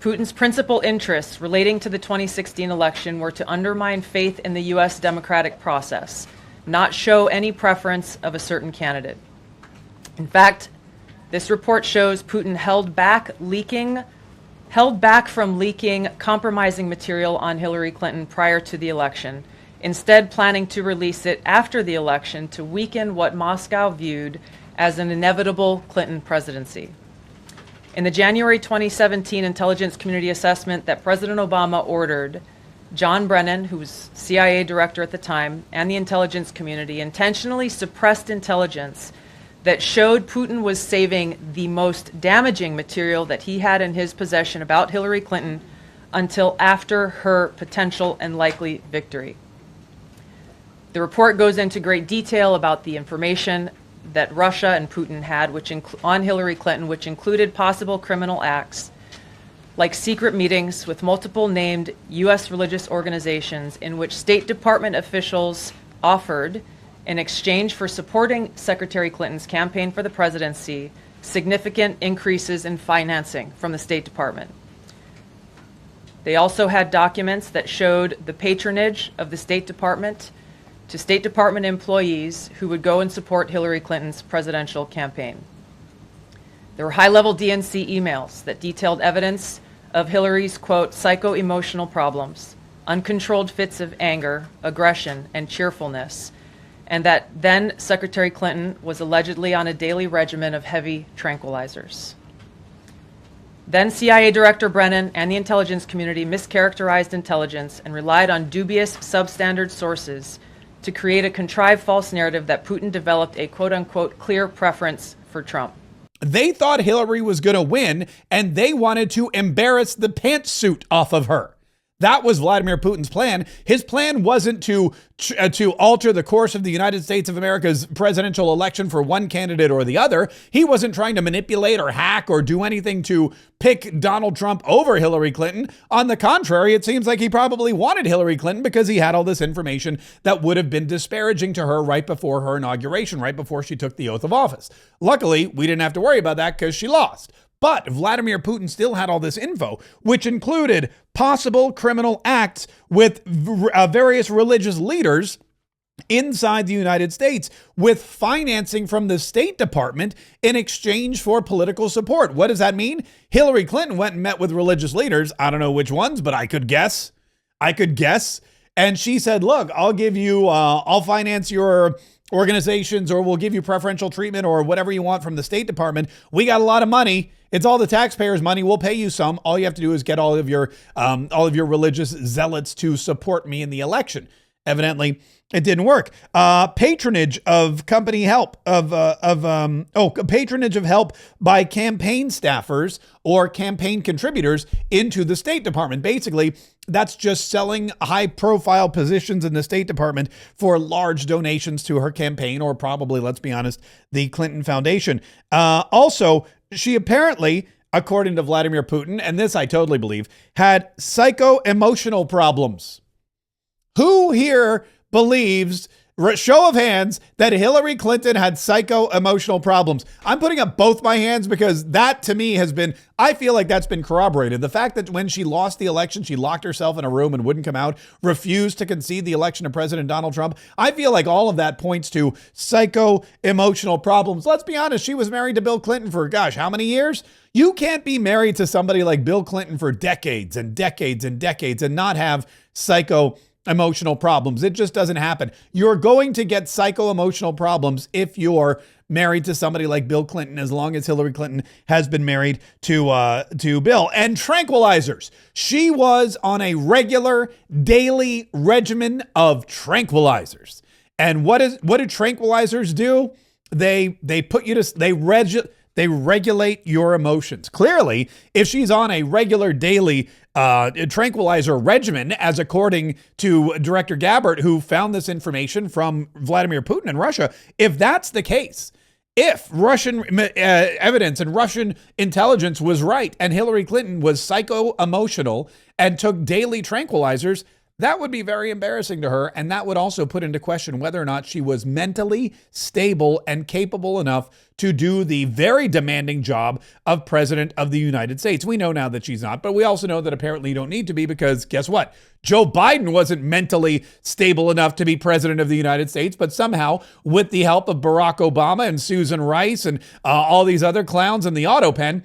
Putin's principal interests relating to the 2016 election were to undermine faith in the U.S. democratic process, not show any preference of a certain candidate. In fact, this report shows Putin held back from leaking compromising material on Hillary Clinton prior to the election, instead planning to release it after the election to weaken what Moscow viewed as an inevitable Clinton presidency. In the January 2017 intelligence community assessment that President Obama ordered, John Brennan, who was CIA director at the time, and the intelligence community intentionally suppressed intelligence that showed Putin was saving the most damaging material that he had in his possession about Hillary Clinton until after her potential and likely victory. The report goes into great detail about the information that Russia and Putin had on Hillary Clinton, which included possible criminal acts like secret meetings with multiple named U.S. religious organizations in which State Department officials offered, in exchange for supporting Secretary Clinton's campaign for the presidency, significant increases in financing from the State Department. They also had documents that showed the patronage of the State Department to State Department employees who would go and support Hillary Clinton's presidential campaign. There were high-level DNC emails that detailed evidence of Hillary's, quote, psycho-emotional problems, uncontrolled fits of anger, aggression, and cheerfulness, and that then Secretary Clinton was allegedly on a daily regimen of heavy tranquilizers. Then CIA Director Brennan and the intelligence community mischaracterized intelligence and relied on dubious substandard sources to create a contrived false narrative that Putin developed a quote-unquote clear preference for Trump. They thought Hillary was going to win, and they wanted to embarrass the pantsuit off of her. That was Vladimir Putin's plan. His plan wasn't to alter the course of the United States of America's presidential election for one candidate or the other. He wasn't trying to manipulate or hack or do anything to pick Donald Trump over Hillary Clinton. On the contrary, it seems like he probably wanted Hillary Clinton because he had all this information that would have been disparaging to her right before her inauguration, right before she took the oath of office. Luckily, we didn't have to worry about that because she lost. But Vladimir Putin still had all this info, which included possible criminal acts with various religious leaders inside the United States, with financing from the State Department in exchange for political support. What does that mean? Hillary Clinton went and met with religious leaders. I don't know which ones, but I could guess. And she said, look, I'll finance your organizations, or we'll give you preferential treatment or whatever you want from the State Department. We got a lot of money. It's all the taxpayers' money. We'll pay you some. All you have to do is get all of your religious zealots to support me in the election. Evidently, it didn't work. Patronage of company help patronage of help by campaign staffers or campaign contributors into the State Department. Basically, that's just selling high-profile positions in the State Department for large donations to her campaign, or probably, let's be honest, the Clinton Foundation. Also, she apparently, according to Vladimir Putin, and this I totally believe, had psycho-emotional problems. Who here believes, show of hands, that Hillary Clinton had psycho-emotional problems? I'm putting up both my hands because that to me I feel like that's been corroborated. The fact that when she lost the election, she locked herself in a room and wouldn't come out, refused to concede the election to President Donald Trump. I feel like all of that points to psycho-emotional problems. Let's be honest, she was married to Bill Clinton for, how many years? You can't be married to somebody like Bill Clinton for decades and decades and decades and not have psycho-emotional problems. It just doesn't happen. You're going to get psycho-emotional problems if you're married to somebody like Bill Clinton, as long as Hillary Clinton has been married to Bill. And tranquilizers. She was on a regular daily regimen of tranquilizers. And what do tranquilizers do? They regulate your emotions. Clearly, if she's on a regular daily tranquilizer regimen, as according to Director Gabbard, who found this information from Vladimir Putin in Russia, if that's the case, if Russian evidence and Russian intelligence was right and Hillary Clinton was psycho-emotional and took daily tranquilizers, That would be very embarrassing to her, and that would also put into question whether or not she was mentally stable and capable enough to do the very demanding job of President of the United States. We know now that she's not, but we also know that apparently you don't need to be, because guess what? Joe Biden wasn't mentally stable enough to be President of the United States, but somehow, with the help of Barack Obama and Susan Rice and all these other clowns in the auto pen,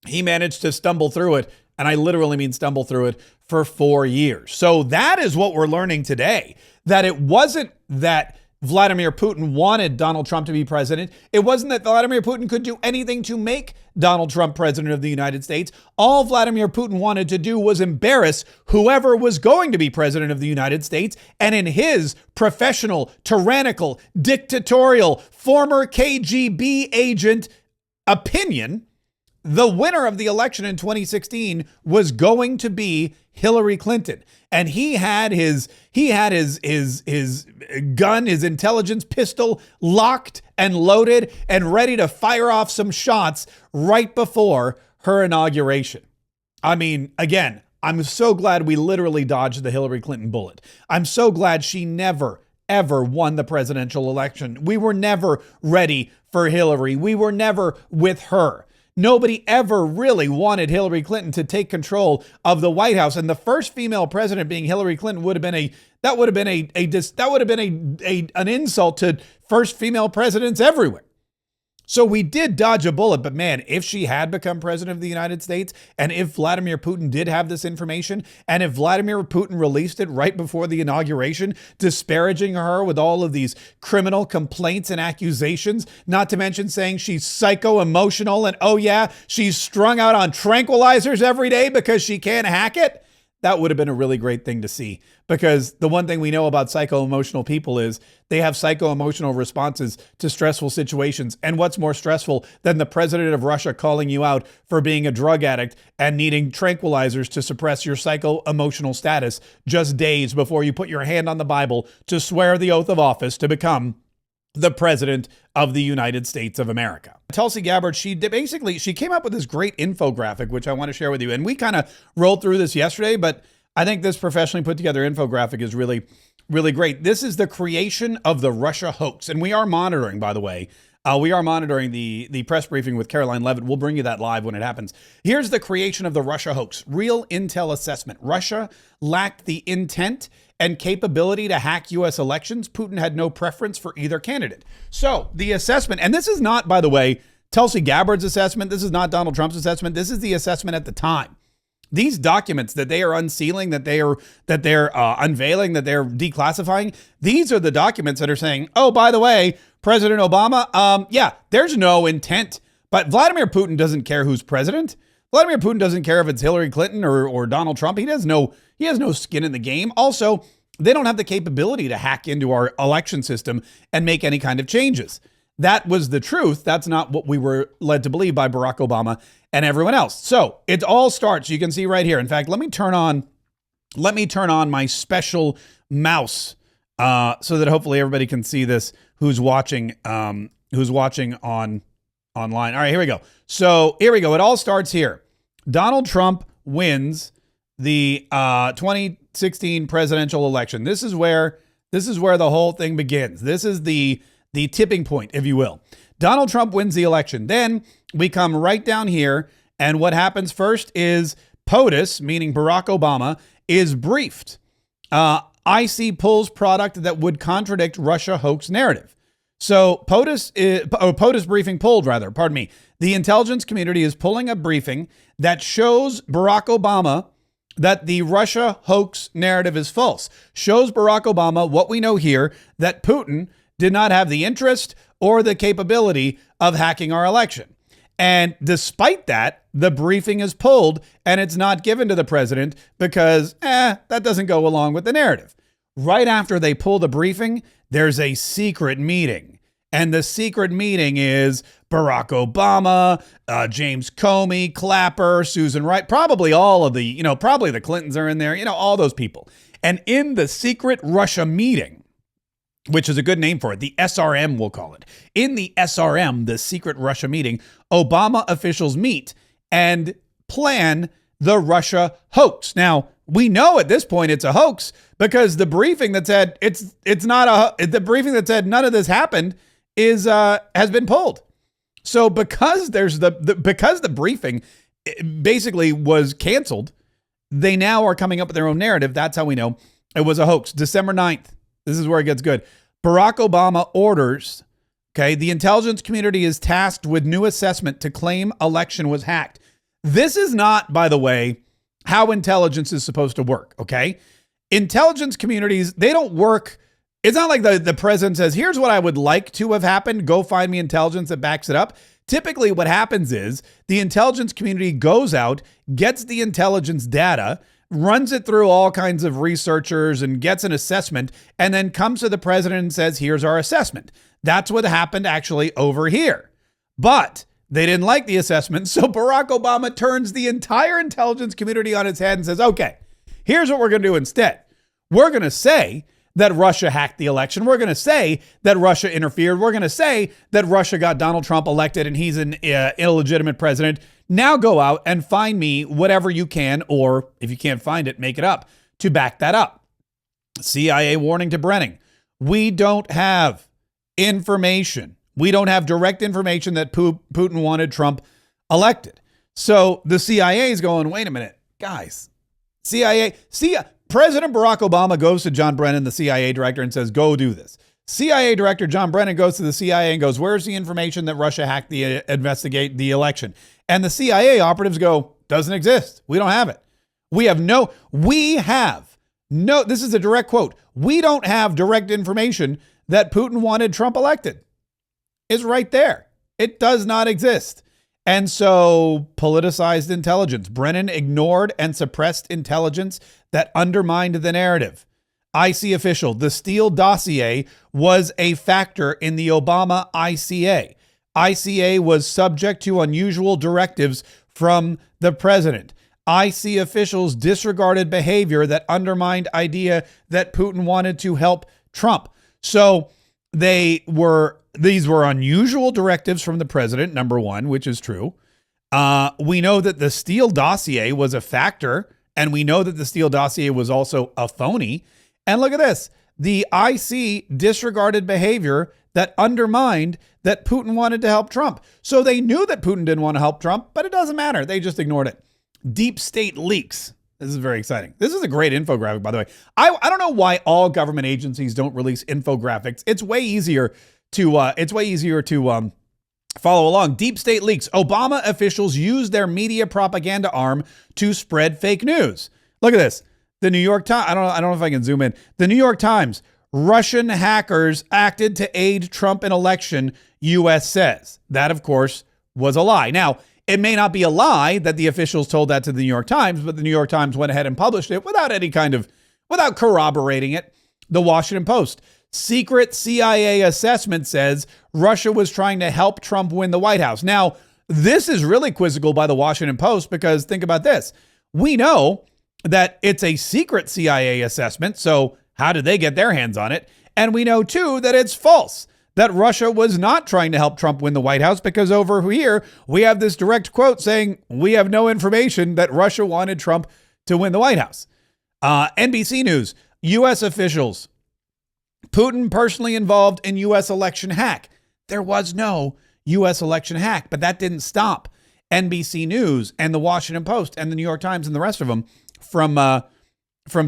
he managed to stumble through it. And I literally mean stumble through it for 4 years. So that is what we're learning today, that it wasn't that Vladimir Putin wanted Donald Trump to be president. It wasn't that Vladimir Putin could do anything to make Donald Trump president of the United States. All Vladimir Putin wanted to do was embarrass whoever was going to be president of the United States. And in his professional, tyrannical, dictatorial, former KGB agent opinion, the winner of the election in 2016 was going to be Hillary Clinton. And he had his gun, his intelligence pistol locked and loaded and ready to fire off some shots right before her inauguration. I mean, again, I'm so glad we literally dodged the Hillary Clinton bullet. I'm so glad she never, ever won the presidential election. We were never ready for Hillary. We were never with her. Nobody ever really wanted Hillary Clinton to take control of the White House, and the first female president being Hillary Clinton would have been an insult to first female presidents everywhere. So we did dodge a bullet, but man, if she had become president of the United States, and if Vladimir Putin did have this information, and if Vladimir Putin released it right before the inauguration, disparaging her with all of these criminal complaints and accusations, not to mention saying she's psycho-emotional and, oh yeah, she's strung out on tranquilizers every day because she can't hack it, that would have been a really great thing to see. Because the one thing we know about psycho-emotional people is they have psycho-emotional responses to stressful situations. And what's more stressful than the president of Russia calling you out for being a drug addict and needing tranquilizers to suppress your psycho-emotional status just days before you put your hand on the Bible to swear the oath of office to become the president of the United States of America. Tulsi Gabbard, she came up with this great infographic, which I want to share with you. And we kind of rolled through this yesterday, but I think this professionally put together infographic is really, really great. This is the creation of the Russia hoax. And we are monitoring, by the way, the press briefing with Caroline Levitt. We'll bring you that live when it happens. Here's the creation of the Russia hoax. Real intel assessment. Russia lacked the intent and capability to hack U.S. elections. Putin had no preference for either candidate. So the assessment, and this is not, by the way, Tulsi Gabbard's assessment. This is not Donald Trump's assessment. This is the assessment at the time. These documents that they are unsealing, that they're unveiling, that they're declassifying, these are the documents that are saying, oh, by the way, President Obama, yeah, there's no intent. But Vladimir Putin doesn't care who's president. Vladimir Putin doesn't care if it's Hillary Clinton or Donald Trump. He has no skin in the game. Also, they don't have the capability to hack into our election system and make any kind of changes. That was the truth. That's not what we were led to believe by Barack Obama and everyone else. So it all starts, you can see right here. In fact, let me turn on my special mouse so that hopefully everybody can see this who's watching online. All right, here we go. So here we go. It all starts here. Donald Trump wins the 2016 presidential election. This is where the whole thing begins. This is the tipping point, if you will. Donald Trump wins the election. Then we come right down here, and what happens first is POTUS, meaning Barack Obama, is briefed. IC pulls product that would contradict Russia hoax narrative. So POTUS briefing pulled, rather, pardon me. The intelligence community is pulling a briefing that shows Barack Obama that the Russia hoax narrative is false. Shows Barack Obama what we know here, that Putin did not have the interest or the capability of hacking our election. And despite that, the briefing is pulled and it's not given to the president because that doesn't go along with the narrative. Right after they pull the briefing, there's a secret meeting. And the secret meeting is Barack Obama, James Comey, Clapper, Susan Rice, probably all of the, probably the Clintons are in there, all those people. And in the secret Russia meeting, which is a good name for it, the SRM, we'll call it. In the SRM, the secret Russia meeting, Obama officials meet and plan the Russia hoax. Now, We know at this point it's a hoax because the briefing that said the briefing that said none of this happened has been pulled. So because because the briefing basically was canceled, they now are coming up with their own narrative. That's how we know it was a hoax. December 9th. This is where it gets good. Barack Obama orders, okay, the intelligence community is tasked with new assessment to claim election was hacked. This is not, by the way, how intelligence is supposed to work, okay? Intelligence communities, they don't work. It's not like the president says, here's what I would like to have happened. Go find me intelligence that backs it up. Typically what happens is the intelligence community goes out, gets the intelligence data, runs it through all kinds of researchers and gets an assessment, and then comes to the president and says, here's our assessment. That's what happened actually over here. But they didn't like the assessment, so Barack Obama turns the entire intelligence community on its head and says, okay, here's what we're going to do instead. We're going to say that Russia hacked the election. We're going to say that Russia interfered. We're going to say that Russia got Donald Trump elected and he's an illegitimate president. Now go out and find me whatever you can, or if you can't find it, make it up to back that up. CIA warning to Brennan. We don't have information. We don't have direct information that Putin wanted Trump elected. So the CIA is going, wait a minute, guys. President Barack Obama goes to John Brennan, the CIA director, and says, go do this. CIA director John Brennan goes to the CIA and goes, where's the information that Russia hacked the investigate the election? And the CIA operatives go, doesn't exist. We don't have it. This is a direct quote. We don't have direct information that Putin wanted Trump elected. It's right there. It does not exist. And so politicized intelligence. Brennan ignored and suppressed intelligence that undermined the narrative. IC official, the Steele dossier was a factor in the Obama ICA. ICA was subject to unusual directives from the president. IC officials disregarded behavior that undermined idea that Putin wanted to help Trump. So these were unusual directives from the president, number one, which is true. We know that the Steele dossier was a factor, and we know that the Steele dossier was also a phony. And look at this. The IC disregarded behavior that undermined that Putin wanted to help Trump. So they knew that Putin didn't want to help Trump, but it doesn't matter. They just ignored it. Deep state leaks. This is very exciting. This is a great infographic, by the way. I don't know why all government agencies don't release infographics. It's way easier to follow along. Deep state leaks. Obama officials use their media propaganda arm to spread fake news. Look at this. The New York Times. I don't know if I can zoom in. The New York Times. Russian hackers acted to aid Trump in election, U.S. says. That, of course, was a lie. Now, it may not be a lie that the officials told that to the New York Times, but the New York Times went ahead and published it without corroborating it. The Washington Post. Secret CIA assessment says Russia was trying to help Trump win the White House. Now, this is really quizzical by the Washington Post because think about this. We know that it's a secret CIA assessment, so how did they get their hands on it? And we know, too, that it's false, that Russia was not trying to help Trump win the White House because over here we have this direct quote saying we have no information that Russia wanted Trump to win the White House. NBC News, U.S. officials. Putin personally involved in U.S. election hack. There was no U.S. election hack, but that didn't stop NBC News and the Washington Post and the New York Times and the rest of them from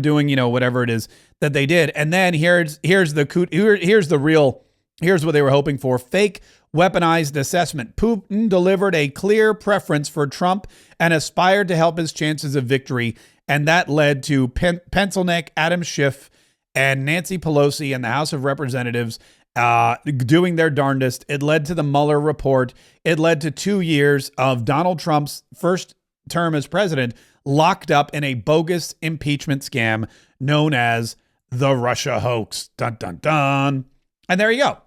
doing, whatever it is that they did. And then here's what they were hoping for. Fake weaponized assessment. Putin delivered a clear preference for Trump and aspired to help his chances of victory. And that led to pencil neck Adam Schiff and Nancy Pelosi and the House of Representatives doing their darndest. It led to the Mueller report. It led to 2 years of Donald Trump's first term as president locked up in a bogus impeachment scam known as the Russia hoax. Dun, dun, dun. And there you go.